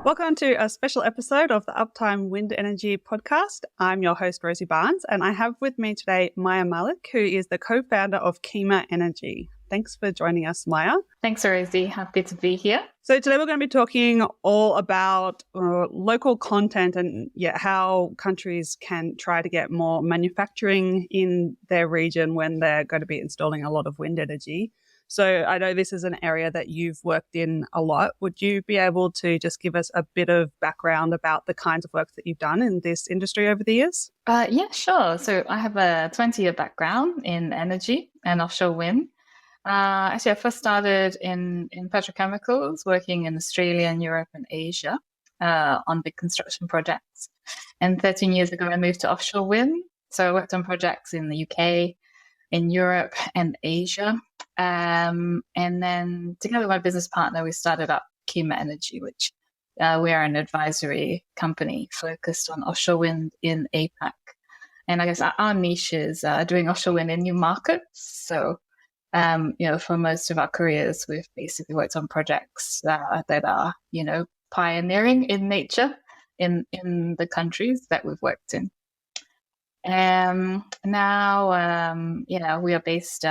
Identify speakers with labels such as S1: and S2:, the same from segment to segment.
S1: Welcome to a special episode of the Uptime Wind Energy podcast. I'm your host, Rosie Barnes, and I have with me today Malik, who is the co-founder of KIMAenergy. Thanks for joining us, Maya.
S2: Thanks, Rosie. Happy to be here.
S1: So today we're going to be talking all about local content and how countries can try to get more manufacturing in their region when they're going to be installing a lot of wind energy. So I know this is an area that you've worked in a lot. Would you be able to just give us a bit of background about the kinds of work that you've done in this industry over the years?
S2: Yeah, sure. So I have a 20-year background in energy and offshore wind. Actually, I first started in petrochemicals, working in Australia and Europe and Asia on big construction projects. And 13 years ago, I moved to offshore wind. So I worked on projects in the UK, in Europe and Asia. And then together with my business partner, we started up KIMAenergy, which we are an advisory company focused on offshore wind in APAC. And I guess our niche is doing offshore wind in new markets. So, for most of our careers, we've basically worked on projects that are, pioneering in nature in the countries that we've worked in. Now, we are based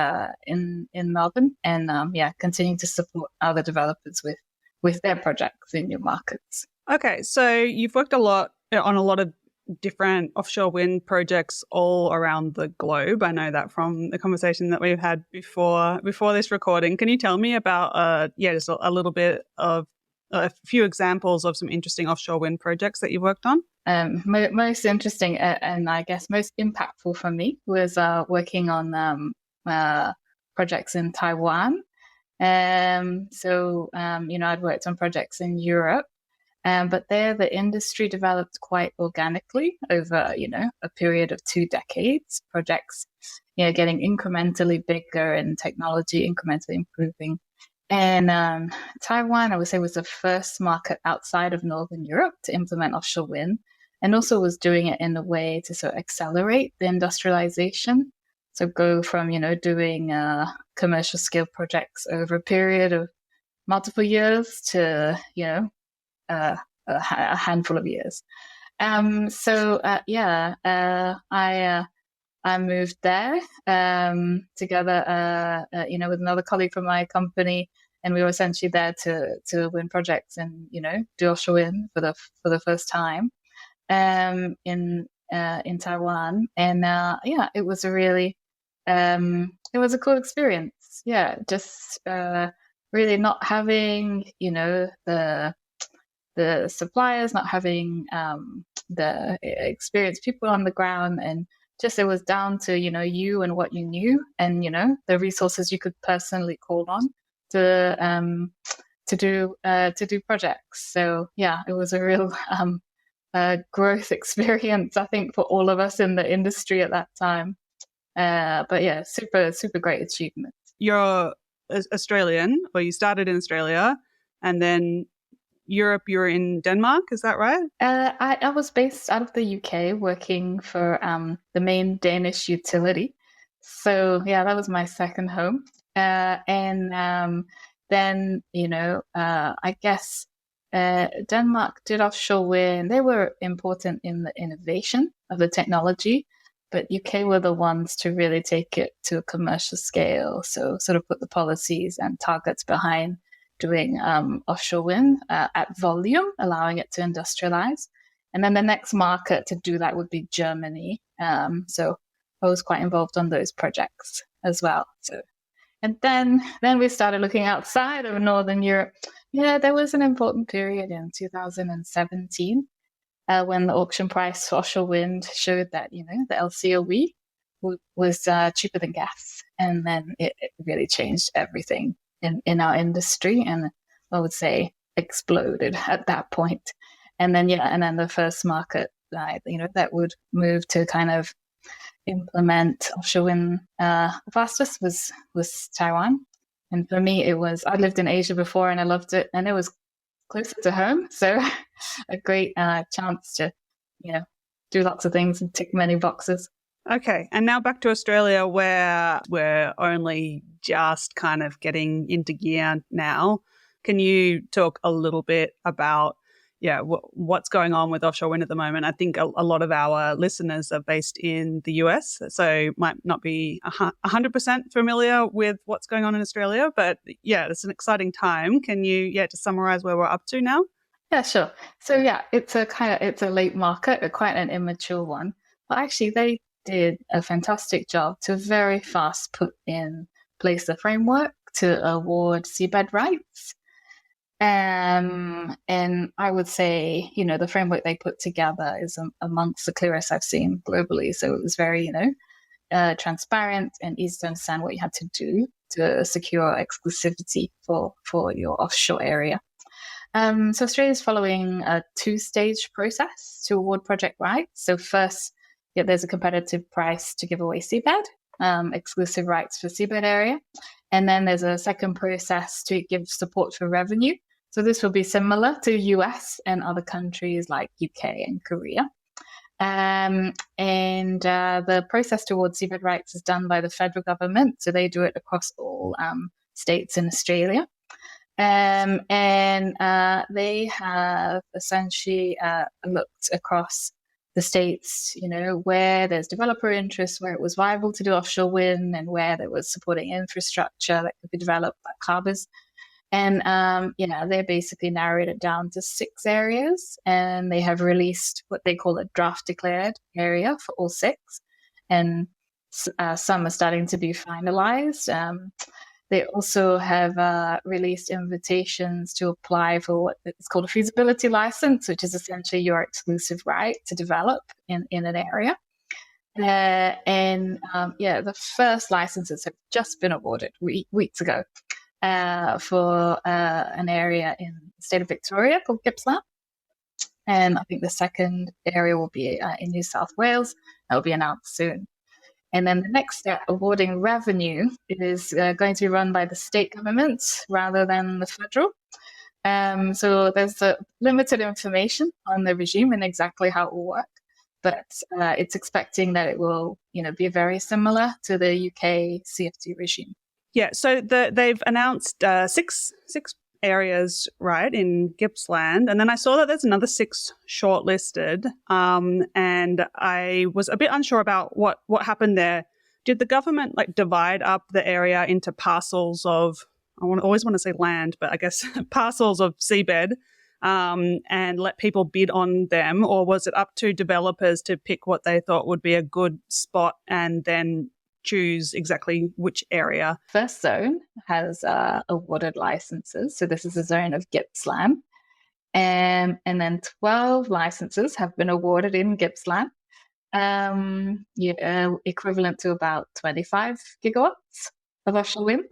S2: in Melbourne and, continuing to support other developers with their projects in new markets.
S1: Okay, so you've worked on a lot of different offshore wind projects all around the globe. I know that from the conversation that we've had before this recording. Can you tell me about, just a little bit of a few examples of some interesting offshore wind projects that you've worked on?
S2: Most interesting and I guess most impactful for me was working on projects in Taiwan. I'd worked on projects in Europe, but there the industry developed quite organically over, a period of 2 decades. Projects, getting incrementally bigger and technology incrementally improving. And Taiwan, I would say, was the first market outside of Northern Europe to implement offshore wind, and also was doing it in a way to sort of accelerate the industrialization. So go from, doing commercial scale projects over a period of multiple years to, a handful of years. I moved there together, with another colleague from my company, and we were essentially there to win projects and do offshore wind for the first time in Taiwan. And it was a really it was a cool experience. Yeah, just really not having the suppliers, not having the experienced people on the ground, and just it was down to you and what you knew, and the resources you could personally call on to do projects. So yeah, it was a real growth experience, I think, for all of us in the industry at that time. But yeah, super great achievement.
S1: You're Australian, or you started in Australia, and then Europe, you were in Denmark, is that right?
S2: I was based out of the UK working for the main Danish utility. So yeah, that was my second home. Then, I guess Denmark did offshore wind. They were important in the innovation of the technology, but UK were the ones to really take it to a commercial scale. So sort of put the policies and targets behind doing offshore wind at volume, allowing it to industrialize. And then the next market to do that would be Germany. So I was quite involved on those projects as well. So, and then we started looking outside of Northern Europe. Yeah, there was an important period in 2017 when the auction price for offshore wind showed that, the LCOE was cheaper than gas. And then it really changed everything in our industry, and I would say exploded at that point. And then the first market that would move to kind of implement offshore wind fastest was Taiwan. And for me, I lived in Asia before and I loved it, and it was closer to home, so a great chance to do lots of things and tick many boxes.
S1: Okay, and now back to Australia, where we're only just kind of getting into gear now. Can you talk a little bit about what's going on with offshore wind at the moment. I think a lot of our listeners are based in the US, so might not be 100% familiar with what's going on in Australia. But yeah, it's an exciting time. Can you just summarize where we're up to now?
S2: Yeah, sure. So yeah, it's a late market, quite an immature one. But actually, they did a fantastic job to very fast put in place the framework to award seabed rights. And I would say, the framework they put together is amongst the clearest I've seen globally. So it was very, transparent and easy to understand what you had to do to secure exclusivity for your offshore area. So Australia is following a two-stage process to award project rights. So first, there's a competitive price to give away seabed, exclusive rights for seabed area. And then there's a second process to give support for revenue. So this will be similar to US and other countries like UK and Korea. And the process towards seabed rights is done by the federal government. So they do it across all states in Australia. And they have essentially looked across the states, where there's developer interest, where it was viable to do offshore wind, and where there was supporting infrastructure that could be developed by CABAs. And, they basically narrowed it down to 6 areas, and they have released what they call a draft declared area for all 6. And some are starting to be finalized. They also have released invitations to apply for what is called a feasibility license, which is essentially your exclusive right to develop in an area. The first licenses have just been awarded weeks ago for an area in the state of Victoria called Gippsland. And I think the second area will be in New South Wales. That will be announced soon. And then the next step, awarding revenue, is going to be run by the state governments rather than the federal. So there's limited information on the regime and exactly how it will work, but it's expecting that it will, be very similar to the UK CFD regime.
S1: Yeah, so they've announced 6 areas, right, in Gippsland, and then I saw that there's another 6 shortlisted, and I was a bit unsure about what happened there. Did the government divide up the area into parcels of, always want to say land, but I guess parcels of seabed, and let people bid on them, or was it up to developers to pick what they thought would be a good spot and then choose exactly which area?
S2: First zone has awarded licenses. So this is a zone of Gippsland. And then 12 licenses have been awarded in Gippsland, equivalent to about 25 gigawatts of offshore wind.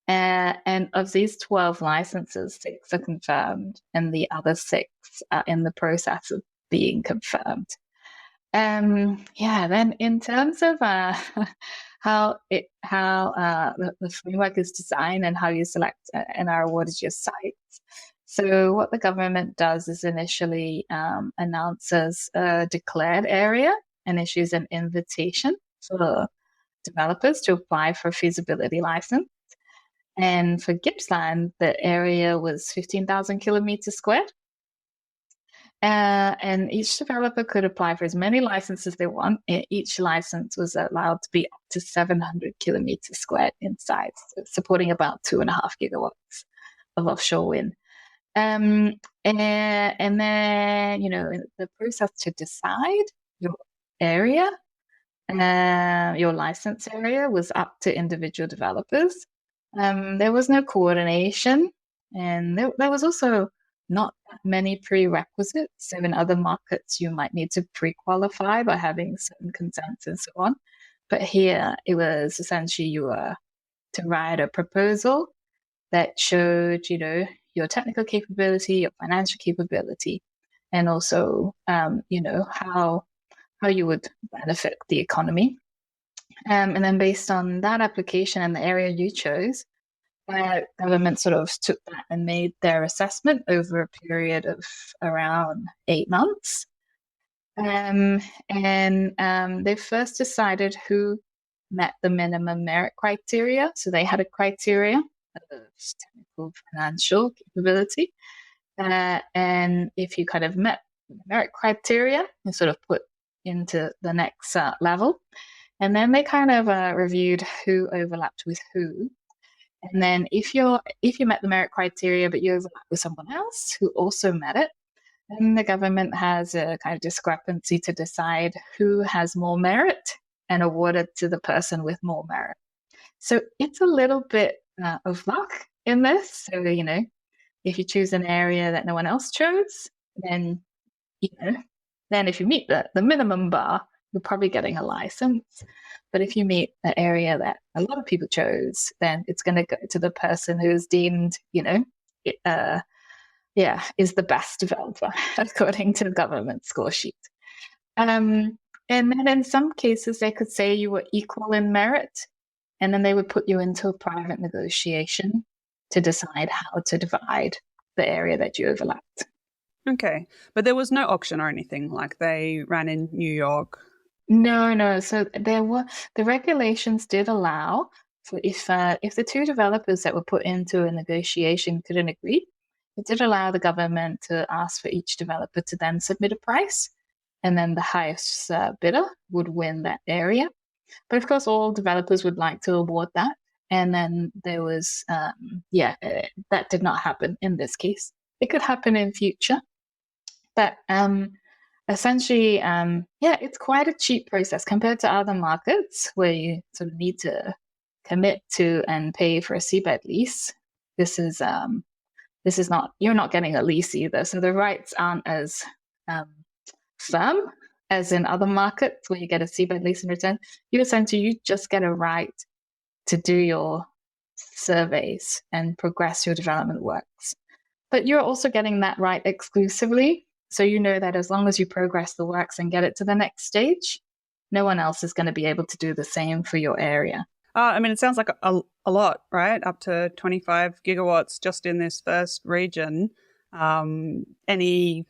S2: And of these 12 licenses, 6 are confirmed, and the other 6 are in the process of being confirmed. Then in terms of how the framework is designed and how you select and are awarded your sites. So what the government does is initially announces a declared area and issues an invitation for developers to apply for a feasibility license. And for Gippsland, the area was 15,000 kilometers squared. And each developer could apply for as many licenses they want. Each license was allowed to be up to 700 kilometers squared in size, supporting about 2.5 gigawatts of offshore wind. And then, the process to decide your area, your license area, was up to individual developers. There was no coordination, and there was also not that many prerequisites. So in other markets, you might need to pre-qualify by having certain consents and so on. But here, it was essentially you were to write a proposal that showed, your technical capability, your financial capability, and also, how you would benefit the economy. And then based on that application and the area you chose, government sort of took that and made their assessment over a period of around 8 months. They first decided who met the minimum merit criteria. So they had a criteria of technical financial capability. And if you kind of met merit criteria, you sort of put into the next level. And then they kind of reviewed who overlapped with who. And then if you met the merit criteria, but you overlapped with someone else who also met it, then the government has a kind of discrepancy to decide who has more merit and award it to the person with more merit. So it's a little bit of luck in this. So, if you choose an area that no one else chose, then, then if you meet the minimum bar, you're probably getting a license. But if you meet an area that a lot of people chose, then it's going to go to the person who's deemed, is the best developer according to the government score sheet. And then in some cases, they could say you were equal in merit, and then they would put you into a private negotiation to decide how to divide the area that you overlapped.
S1: Okay. But there was no auction or anything like they ran in New York?
S2: No. So the regulations did allow for if the two developers that were put into a negotiation couldn't agree, it did allow the government to ask for each developer to then submit a price, and then the highest bidder would win that area. But of course, all developers would like to award that. And then there was, that did not happen in this case. It could happen in future. But essentially, it's quite a cheap process compared to other markets where you sort of need to commit to and pay for a seabed lease. This is not, you're not getting a lease either. So the rights aren't as firm as in other markets where you get a seabed lease in return. You just get a right to do your surveys and progress your development works. But you're also getting that right exclusively. So you know that as long as you progress the works and get it to the next stage, no one else is going to be able to do the same for your area.
S1: It sounds like a lot, right? Up to 25 gigawatts just in this first region. Any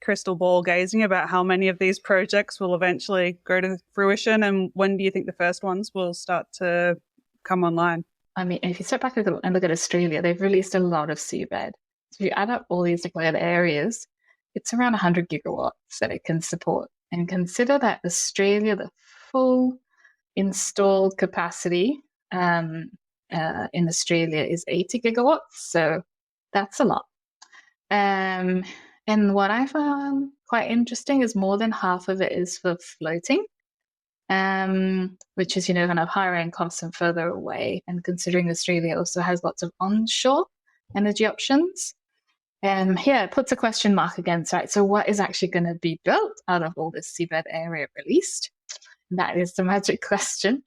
S1: crystal ball gazing about how many of these projects will eventually go to fruition, and when do you think the first ones will start to come online?
S2: If you step back and look at Australia, they've released a lot of seabed. So if you add up all these declared areas, it's around 100 gigawatts that it can support. And consider that Australia, the full installed capacity in Australia is 80 gigawatts. So that's a lot. And what I found quite interesting is more than half of it is for floating, which is, kind of higher end costs and further away. And considering Australia also has lots of onshore energy options, it puts a question mark against, right? So what is actually going to be built out of all this seabed area released? That is the magic question.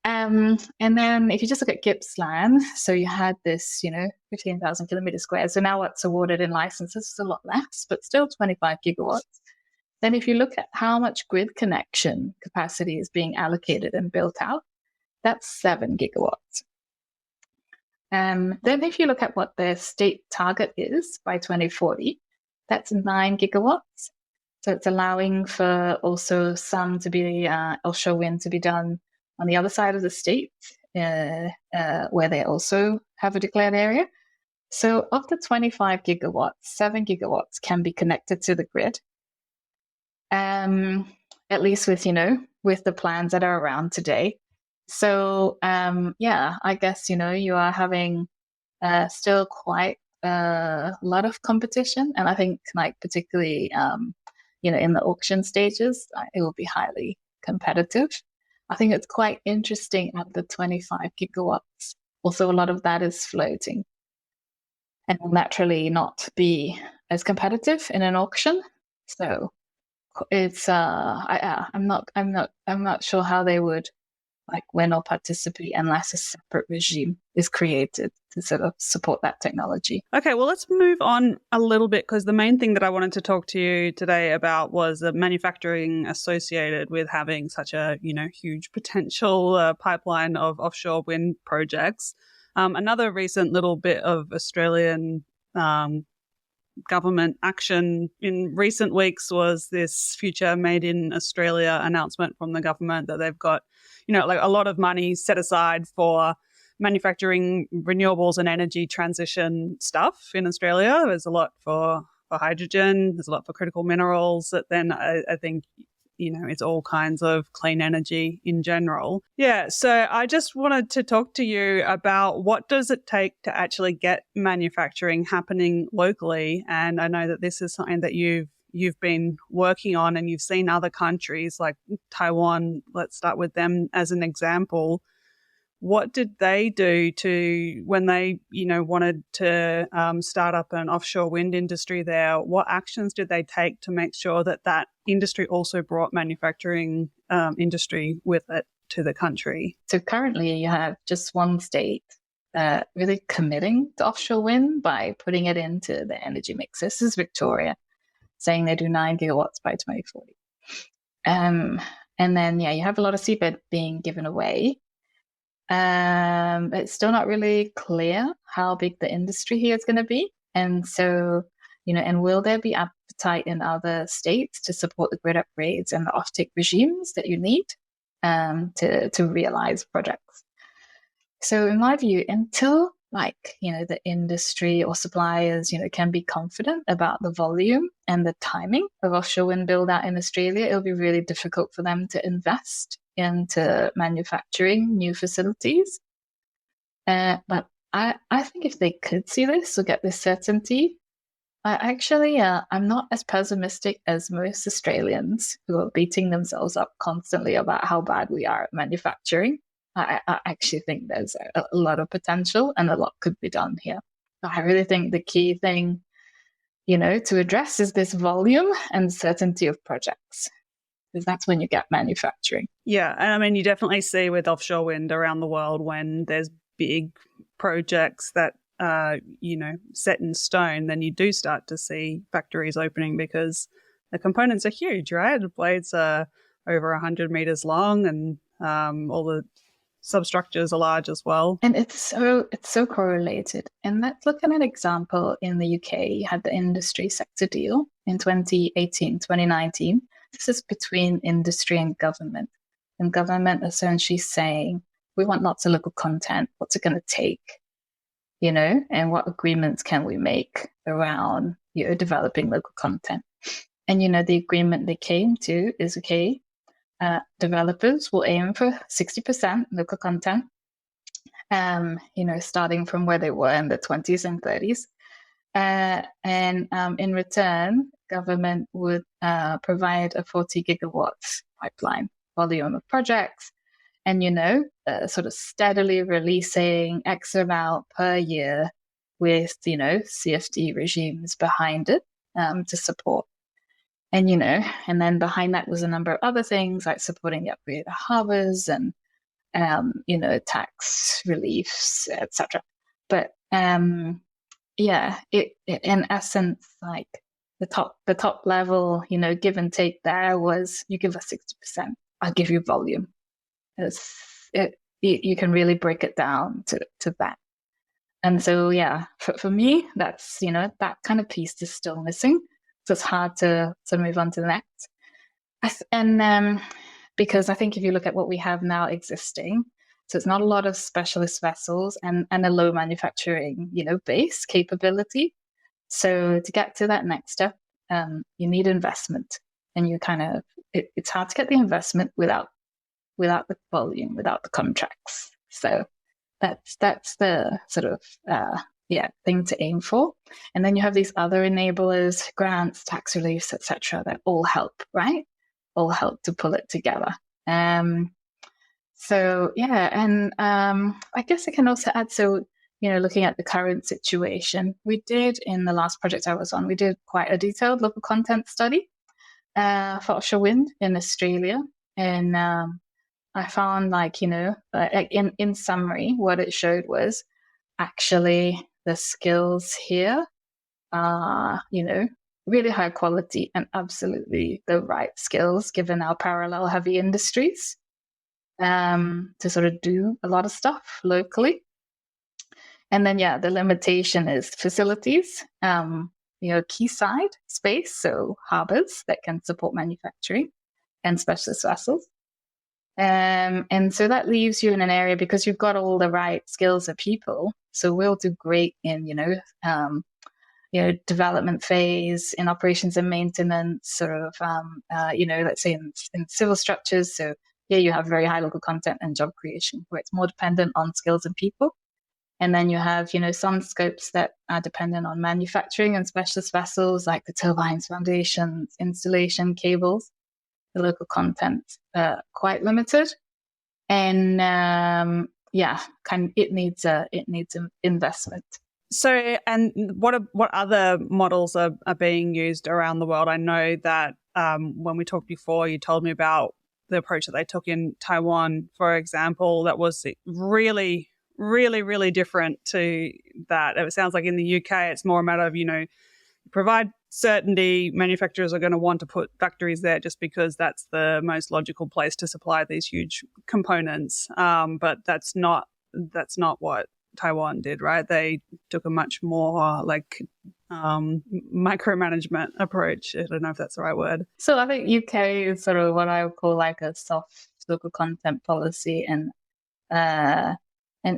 S2: And then if you just look at Gippsland, so you had this, 15,000 kilometers squared. So now what's awarded in licenses is a lot less, but still 25 gigawatts. Then if you look at how much grid connection capacity is being allocated and built out, that's 7 gigawatts. Then if you look at what their state target is by 2040, that's 9 gigawatts. So it's allowing for also some to be offshore wind to be done on the other side of the state, where they also have a declared area. So of the 25 gigawatts, 7 gigawatts can be connected to the grid. At least with the plans that are around today. So I guess you are having still quite a lot of competition, and I think particularly in the auction stages, it will be highly competitive. I think it's quite interesting at the 25 gigawatts. Also, a lot of that is floating, and will naturally not be as competitive in an auction. So it's I'm not sure how they would win or participate unless a separate regime is created to sort of support that technology.
S1: Okay, well, let's move on a little bit, because the main thing that I wanted to talk to you today about was the manufacturing associated with having such a huge potential pipeline of offshore wind projects. Another recent little bit of Australian government action in recent weeks was this Future Made in Australia announcement from the government that they've got, a lot of money set aside for manufacturing renewables and energy transition stuff in Australia. There's a lot for hydrogen. There's a lot for critical minerals. That then I think, it's all kinds of clean energy in general. Yeah, so I just wanted to talk to you about what does it take to actually get manufacturing happening locally. And I know that this is something that you've been working on, and you've seen other countries like Taiwan. Let's start with them as an example. What did they do to, when they, wanted to start up an offshore wind industry there? What actions did they take to make sure that industry also brought manufacturing industry with it to the country?
S2: So currently you have just one state really committing to offshore wind by putting it into the energy mix. This is Victoria, saying they do 9 gigawatts by 2040. And then, you have a lot of seabed being given away. It's still not really clear how big the industry here is going to be. And so, and will there be appetite in other states to support the grid upgrades and the offtake regimes that you need to realize projects? So in my view, until the industry or suppliers, can be confident about the volume and the timing of offshore wind build out in Australia, it'll be really difficult for them to invest into manufacturing new facilities. But I think if they could see this or get this certainty, I'm not as pessimistic as most Australians who are beating themselves up constantly about how bad we are at manufacturing. I actually think there's a lot of potential and a lot could be done here. I really think the key thing, to address is this volume and certainty of projects, because that's when you get manufacturing.
S1: Yeah, and I mean, you definitely see with offshore wind around the world when there's big projects that set in stone, then you do start to see factories opening because the components are huge, right? The blades are over 100 meters long, and all the substructures are large as well.
S2: And it's so correlated. And let's look at an example in the UK. You had the industry sector deal in 2018, 2019. This is between industry and government. And government essentially saying, we want lots of local content. What's it going to take? And what agreements can we make around developing local content? And, the agreement they came to is, okay, developers will aim for 60% local content, starting from where they were in the 20s and 30s. And in return, government would provide a 40 gigawatts pipeline volume of projects, and, sort of steadily releasing X amount per year with, CFD regimes behind it to support. And, and then behind that was a number of other things like supporting the upgrade of harbors and, tax reliefs, etc. But, it in essence, like the top level, give and take there was, you give us 60%, I'll give you volume. You can really break it down to that. And so, for me, that's, that kind of piece is still missing. So it's hard to move on to the next. And because I think if you look at what we have now existing, so it's not a lot of specialist vessels and a low manufacturing, base capability. So to get to that next step, you need investment, and you it's hard to get the investment without the volume, without the contracts. So that's the sort of thing to aim for. And then you have these other enablers, grants, tax reliefs, etc., that all help, right? All help to pull it together. And I guess I can also add, looking at the current situation, we did, in the last project I was on, we did quite a detailed local content study for offshore wind in Australia. And I found in summary, what it showed was actually the skills here are, really high quality and absolutely the right skills given our parallel heavy industries to sort of do a lot of stuff locally. And then, the limitation is facilities, quayside space, so harbors that can support manufacturing and specialist vessels. And so that leaves you in an area, because you've got all the right skills of people. So we'll do great in, development phase, in operations and maintenance, sort of, let's say in civil structures. So here you have very high local content and job creation, where it's more dependent on skills and people. And then you have, some scopes that are dependent on manufacturing and specialist vessels, like the turbines, foundations, installation, cables. The local content quite limited, and it needs investment.
S1: So, and what other models are being used around the world? I know that when we talked before, you told me about the approach that they took in Taiwan, for example, that was really, really, really different to that. It sounds like in the UK, it's more a matter of, provide certainty. Manufacturers are going to want to put factories there just because that's the most logical place to supply these huge components. But that's not what Taiwan did, right? They took a much more micromanagement approach. I don't know if that's the right word.
S2: So I think UK is sort of what I would call like a soft local content policy, and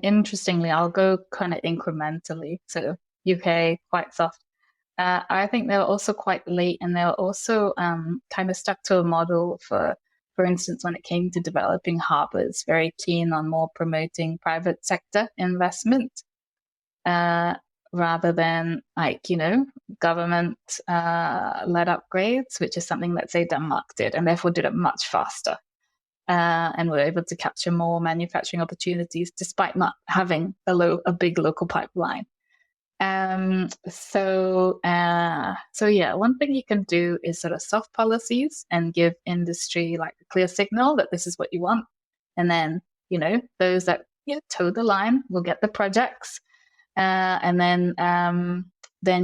S2: interestingly, I'll go kind of incrementally. So UK quite soft. I think they were also quite late, and they were also kind of stuck to a model for instance, when it came to developing harbors, very keen on more promoting private sector investment rather than government led upgrades, which is something that, say, Denmark did, and therefore did it much faster and were able to capture more manufacturing opportunities despite not having a big local pipeline. So one thing you can do is sort of soft policies and give industry like a clear signal that this is what you want. And then, those that toe the line will get the projects. And then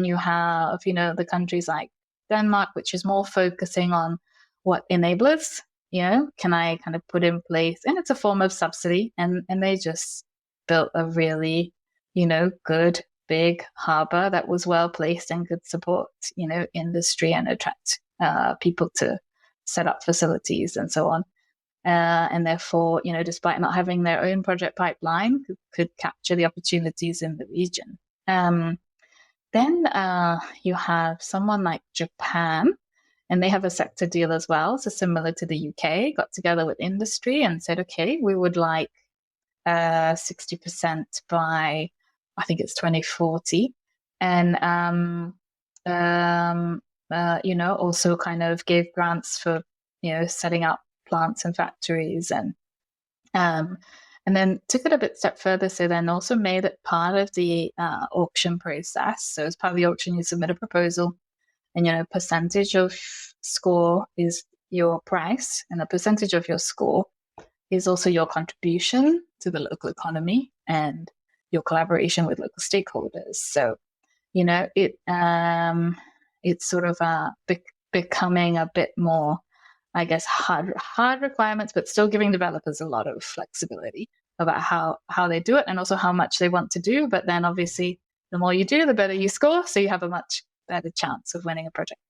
S2: you have, the countries like Denmark, which is more focusing on what enablers, can I kind of put in place, and it's a form of subsidy. And they just built a really, good big harbor that was well placed and could support, industry and attract people to set up facilities and so on. And therefore, despite not having their own project pipeline, could capture the opportunities in the region. Then you have someone like Japan, and they have a sector deal as well. So similar to the UK, got together with industry and said, okay, we would like 60% by, I think it's 2040. And, also kind of gave grants for, setting up plants and factories, and then took it a bit step further. So then also made it part of the auction process. So as part of the auction, you submit a proposal, and, percentage of score is your price, and a percentage of your score is also your contribution to the local economy and your collaboration with local stakeholders. So, it's sort of becoming a bit more, I guess, hard requirements, but still giving developers a lot of flexibility about how they do it, and also how much they want to do. But then obviously the more you do, the better you score. So you have a much better chance of winning a project.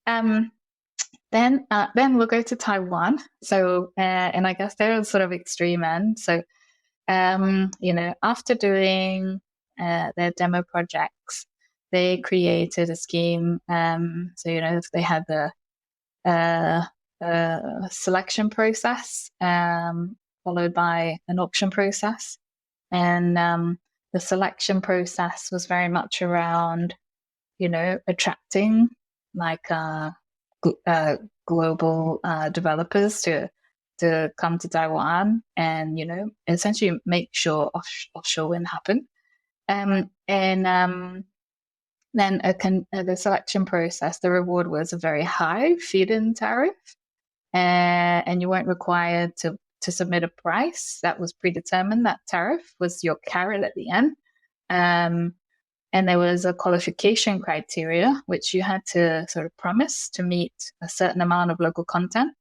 S2: Then we'll go to Taiwan. So, and I guess they're sort of extreme end. So, after doing their demo projects, they created a scheme. So, they had the selection process followed by an auction process. And the selection process was very much around, attracting like global developers to come to Taiwan and, essentially make sure offshore wind happen. Then the selection process, the reward was a very high feed-in tariff, and you weren't required to submit a price that was predetermined. That tariff was your carrot at the end. And there was a qualification criteria, which you had to sort of promise to meet a certain amount of local content.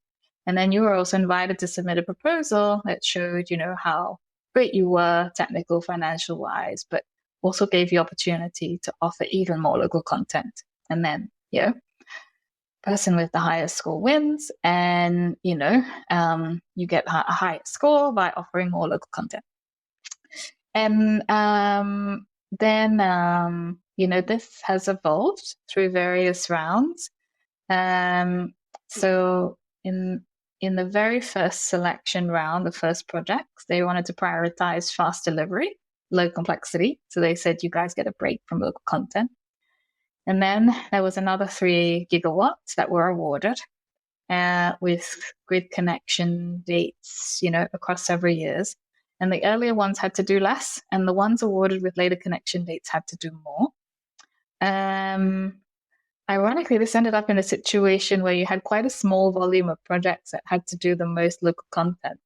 S2: And then you were also invited to submit a proposal that showed, how great you were technical, financial wise, but also gave you opportunity to offer even more local content. And then, person with the highest score wins, and you get a higher score by offering more local content. And then this has evolved through various rounds. So in the very first selection round, the first projects, they wanted to prioritize fast delivery, low complexity. So they said, you guys get a break from local content. And then there was another 3 gigawatts that were awarded with grid connection dates, across several years. And the earlier ones had to do less, and the ones awarded with later connection dates had to do more. Ironically, this ended up in a situation where you had quite a small volume of projects that had to do the most local content.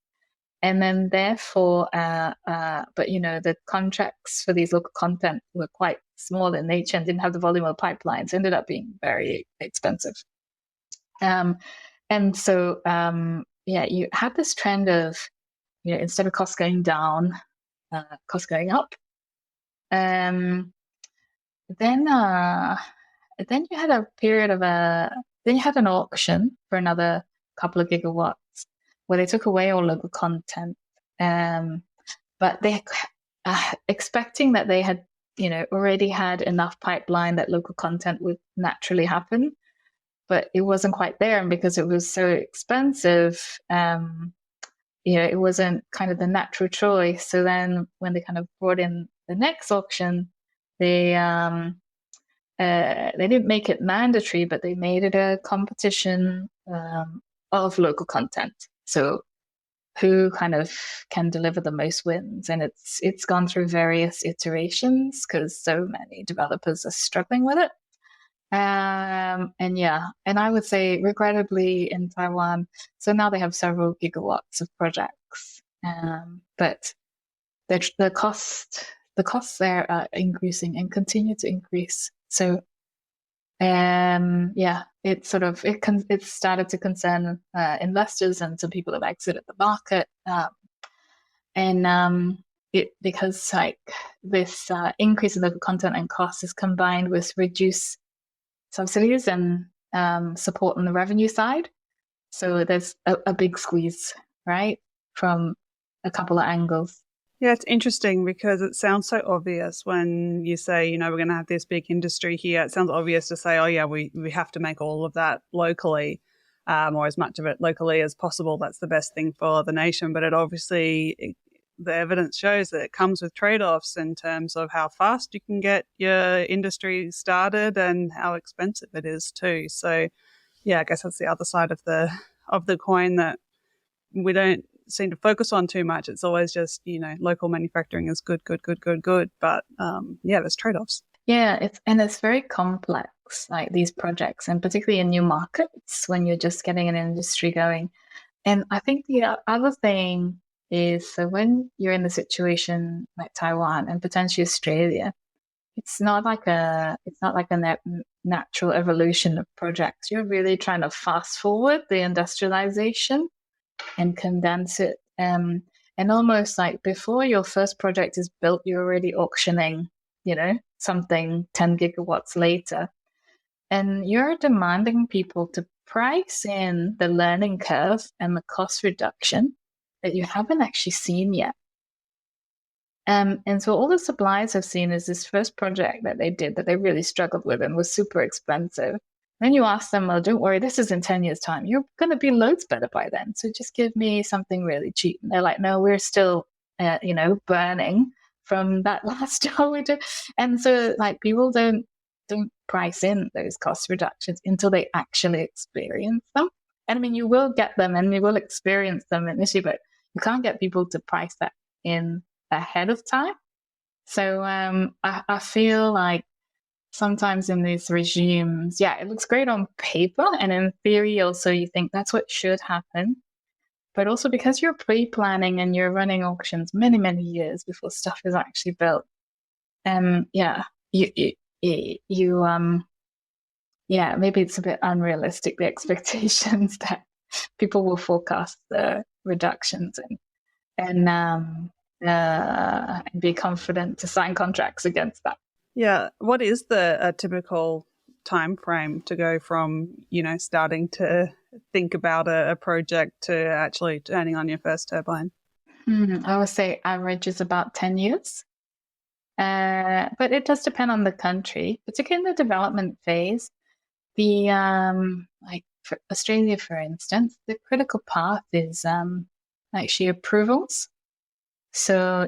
S2: And then therefore, but the contracts for these local content were quite small in nature and didn't have the volume of pipelines, ended up being very expensive. And so, you had this trend of, instead of costs going down, costs going up. Then you had a period of then you had an auction for another couple of gigawatts where they took away all local content. But they expecting that they had, already had enough pipeline that local content would naturally happen, but it wasn't quite there. And because it was so expensive, it wasn't kind of the natural choice. So then when they kind of brought in the next auction, they didn't make it mandatory, but they made it a competition of local content. So who kind of can deliver the most wins? And it's gone through various iterations because so many developers are struggling with it. And I would say regrettably in Taiwan, so now they have several gigawatts of projects, but the costs there are increasing and continue to increase. So it started to concern investors, and some people have exited the market, because like this increase in local content and costs is combined with reduced subsidies and support on the revenue side. So there's a big squeeze, right, from a couple of angles.
S1: Yeah, it's interesting because it sounds so obvious when you say, we're going to have this big industry here. It sounds obvious to say, oh, yeah, we have to make all of that locally, or as much of it locally as possible. That's the best thing for the nation. But the evidence shows that it comes with trade-offs in terms of how fast you can get your industry started and how expensive it is too. So, yeah, I guess that's the other side of the coin that we don't seem to focus on too much. It's always just, local manufacturing is good. But there's trade-offs.
S2: Yeah, it's very complex, like these projects, and particularly in new markets when you're just getting an industry going. And I think the other thing is, so when you're in the situation like Taiwan and potentially Australia, it's not like a natural evolution of projects. You're really trying to fast forward the industrialization and condense it. And almost like before your first project is built, you're already auctioning, something 10 gigawatts later. And you're demanding people to price in the learning curve and the cost reduction that you haven't actually seen yet. And so all the suppliers have seen is this first project that they did that they really struggled with and was super expensive. Then you ask them, well, don't worry, this is in 10 years' time. You're going to be loads better by then. So just give me something really cheap. And they're like, no, we're still, burning from that last job we did. And so like people don't price in those cost reductions until they actually experience them. And I mean, you will get them and you will experience them initially, but you can't get people to price that in ahead of time. So I feel like sometimes in these regimes, it looks great on paper, and in theory also you think that's what should happen. But also because you're pre-planning and you're running auctions many, many years before stuff is actually built, maybe it's a bit unrealistic, the expectations that people will forecast the reductions and be confident to sign contracts against that.
S1: Yeah. What is the typical time frame to go from, starting to think about a project to actually turning on your first turbine?
S2: I would say average is about 10 years. But it does depend on the country, particularly in the development phase. The like for Australia, for instance, the critical path is actually approvals. So,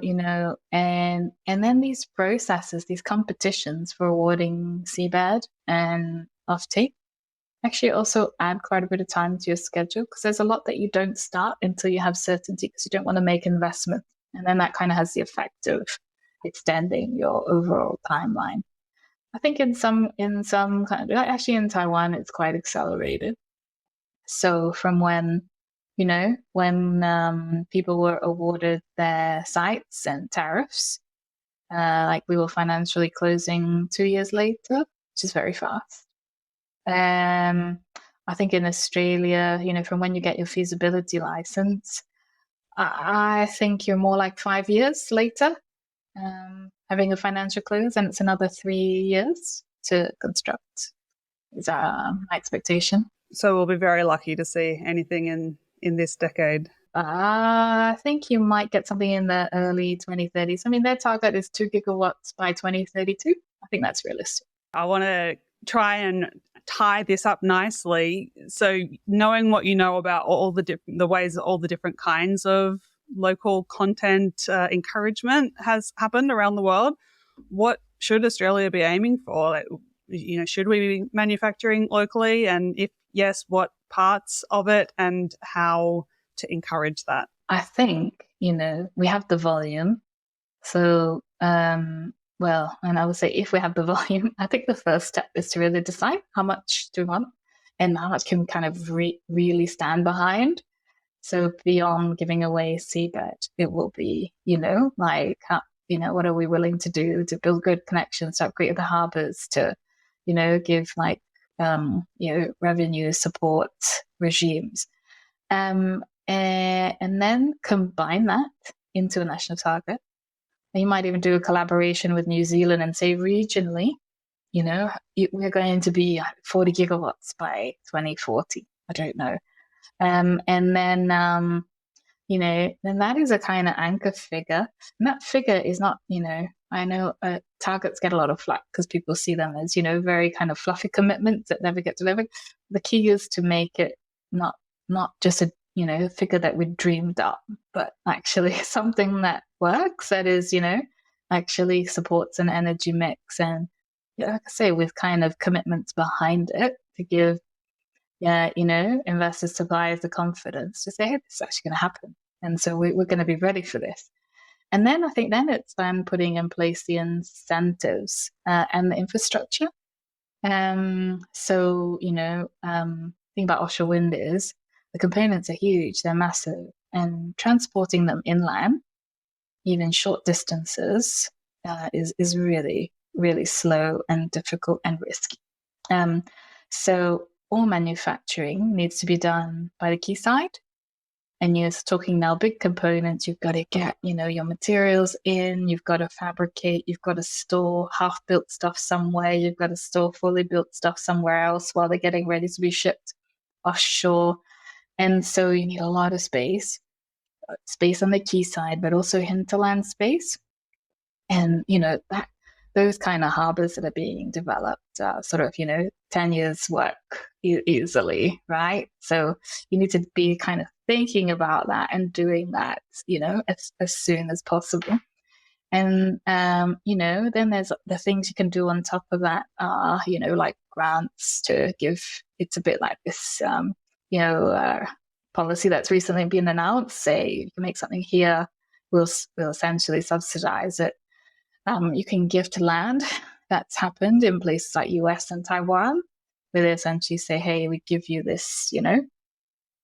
S2: and then these processes, these competitions for awarding seabed and offtake actually also add quite a bit of time to your schedule, because there's a lot that you don't start until you have certainty, because you don't want to make investment. And then that kind of has the effect of extending your overall timeline. I think in some actually in Taiwan, it's quite accelerated. So from when people were awarded their sites and tariffs, like we were financially closing 2 years later, which is very fast. I think in Australia, from when you get your feasibility license, I think you're more like 5 years later, having a financial close, and it's another 3 years to construct. Is my expectation.
S1: So we'll be very lucky to see anything in this decade.
S2: I think you might get something in the early 2030s. I mean, their target is 2 gigawatts by 2032. I think that's realistic.
S1: I want to try and tie this up nicely. So knowing what you know about all the ways that all the different kinds of local content encouragement has happened around the world, what should Australia be aiming for? Like, should we be manufacturing locally? And if yes, what parts of it and how to encourage that?
S2: I think, we have the volume. So, well, and I would say if we have the volume, I think the first step is to really decide how much do we want and how much can we kind of really stand behind. So beyond giving away seabed, it will be, what are we willing to do to build good connections, to upgrade the harbours, to, give revenue support regimes. And then combine that into a national target. And you might even do a collaboration with New Zealand and say regionally, we're going to be 40 gigawatts by 2040. I don't know. And then, then that is a kind of anchor figure. And that figure is not, I know targets get a lot of flack because people see them as, very kind of fluffy commitments that never get delivered. The key is to make it not just a, figure that we dreamed up, but actually something that works, that is, actually supports an energy mix. And like I say, with kind of commitments behind it to give, investors, suppliers the confidence to say, hey, this is actually going to happen. And so we're going to be ready for this. And then I think then it's putting in place the incentives and the infrastructure. So, thing about offshore wind is the components are huge, they're massive, and transporting them inland, even short distances, is really, really slow and difficult and risky. So all manufacturing needs to be done by the quayside. And you're talking now big components. You've got to get, your materials in. You've got to fabricate. You've got to store half-built stuff somewhere. You've got to store fully built stuff somewhere else while they're getting ready to be shipped offshore. And so you need a lot of space on the quayside, but also hinterland space. And those kind of harbors that are being developed, sort of 10 years work easily, right? So you need to be kind of thinking about that and doing that, as soon as possible. And, then there's the things you can do on top of that are, like grants to give. It's a bit like this, policy that's recently been announced. Say you can make something here, we'll essentially subsidize it. You can give to land. That's happened in places like US and Taiwan, where they essentially say, hey, we give you this,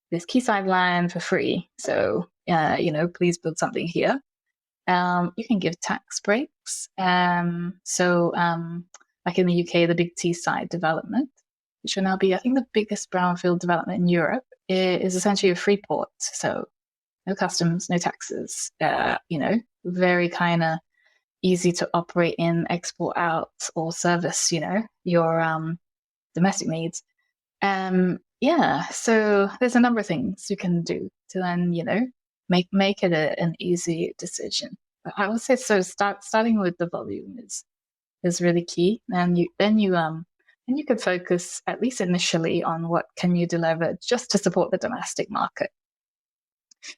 S2: this quayside land for free. So, please build something here. You can give tax breaks. So, like in the UK, the big Teesside development, which will now be, I think, the biggest brownfield development in Europe, is essentially a free port. So no customs, no taxes, very kind of easy to operate in, export out, or service, your domestic needs. So there's a number of things you can do to then, make it an easy decision. But I would say starting with the volume is really key. And you could focus at least initially on what can you deliver just to support the domestic market.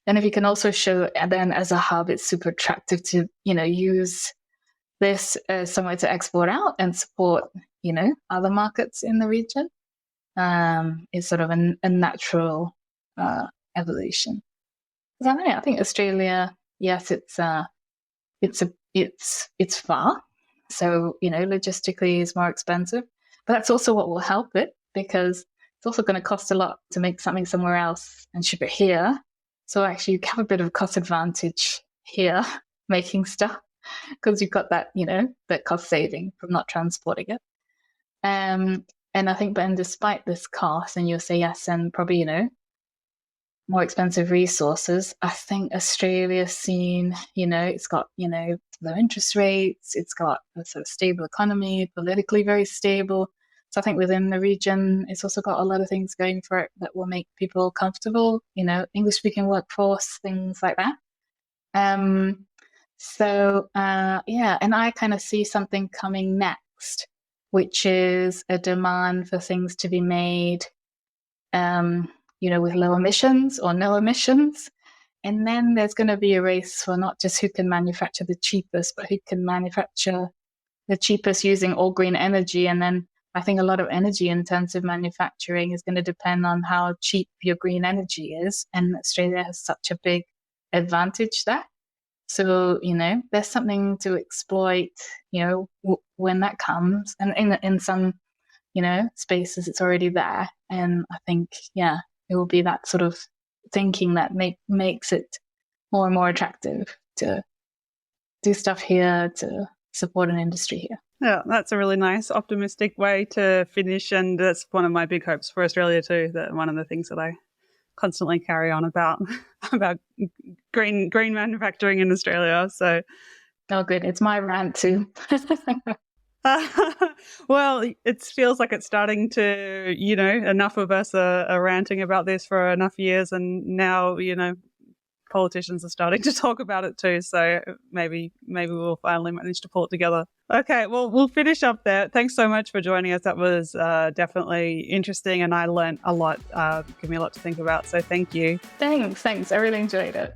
S2: Then if you can also show, and then as a hub, it's super attractive to, use this as somewhere to export out and support, other markets in the region. It's sort of a natural evolution. I think Australia, yes, it's far, so logistically is more expensive, but that's also what will help it, because it's also going to cost a lot to make something somewhere else and ship it here. So actually, you have a bit of a cost advantage here making stuff, because you've got that that cost saving from not transporting it. And I think, but despite this cost, and you'll say yes, and probably more expensive resources, I think Australia's seen, it's got, low interest rates, it's got a sort of stable economy, politically very stable. So I think within the region, it's also got a lot of things going for it that will make people comfortable, English-speaking workforce, things like that. And I kind of see something coming next, which is a demand for things to be made with low emissions or no emissions. And then there's going to be a race for not just who can manufacture the cheapest, but who can manufacture the cheapest using all green energy. And then I think a lot of energy intensive manufacturing is going to depend on how cheap your green energy is. And Australia has such a big advantage there. So, there's something to exploit, when that comes. And in some, spaces, it's already there. And I think, it will be that sort of thinking that makes it more and more attractive to do stuff here, to support an industry here.
S1: Yeah, that's a really nice, optimistic way to finish. And that's one of my big hopes for Australia too, that one of the things that I constantly carry on about green manufacturing in Australia. So,
S2: oh, good. It's my rant too.
S1: Well, it feels like it's starting to, enough of us are ranting about this for enough years, and now, politicians are starting to talk about it too. So maybe we'll finally manage to pull it together. Okay, well, we'll finish up there. Thanks so much for joining us. That was definitely interesting, and I learned a lot. Gave me a lot to think about. So thank you.
S2: Thanks. I really enjoyed it.